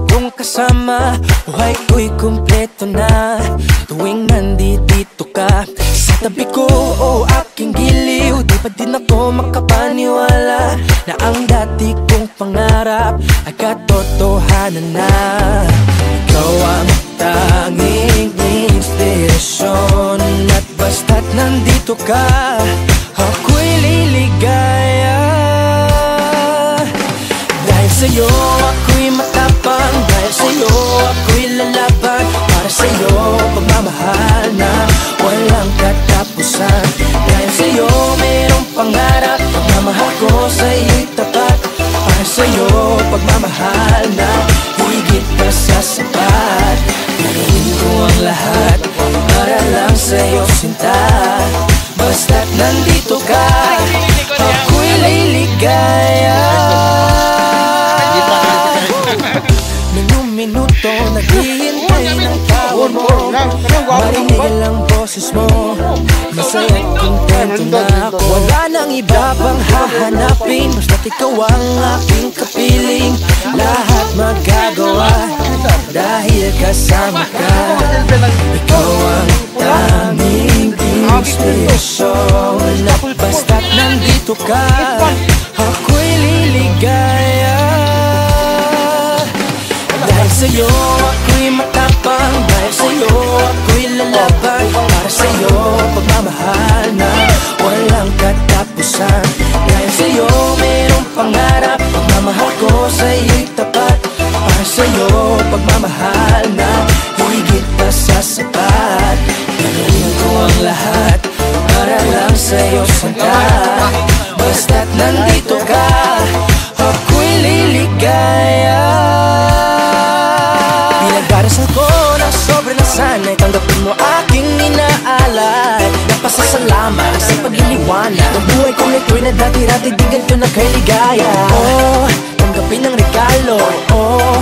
kong kasama. Buhay ko'y kumpleto na tuwing nandito ka sa tabi ko. O aking giliw, di pa din ako makapaniwala na ang dati kong pangarap ay katotohanan na. Ikaw ang tanging inspirasyon, at basta't nandito ka, ako'y liligaya. Dahil sa'yo ako'y matapang, dahil sa'yo ako'y lalaban. Para sa'yo pagmamahal na walang katapusan. Dahil sa'yo mayroong pangarap, pagmamahal ko sa'yo'y tapat. Para sa'yo pagmamahal na higit pa sa sapat. Gagawin ko ang lahat para lang sa'yo sinta. Basta't nandito ka, ako'y liligaya. Minuto naghihintay ng tawag mo, marinig ang boses mo. Masaya at kontento na ako, wala nang iba pang hahanapin. Basta't ikaw ang aking kapiling, lahat magagawa dahil kasama ka. Ikaw ang tanging inspirasyon, at basta't nandito ka, ako'y liligaya. Dahil sa'yo ako'y matapang, dahil sa'yo ako'y lalaban. Para sa'yo pagmamahal na walang katapusan. Dahil sa'yo mayroong pangarap, pagmamahal ko sa'yo'y tapat. Para sa'yo pagmamahal na higit pa sa sapat. Gagawin ko ang lahat para lang sa'yo sinta. Basta't nandito ka, ako'y liligaya. Pinagdarasal ko na sobrang nasanay, tanggapin mo aking inaalay. Napasasalamat sa pagliliwanag ng buhay kong ito'y na dati-dati di ganito na kay ligaya. Oh, tanggapin ang regalo, oh,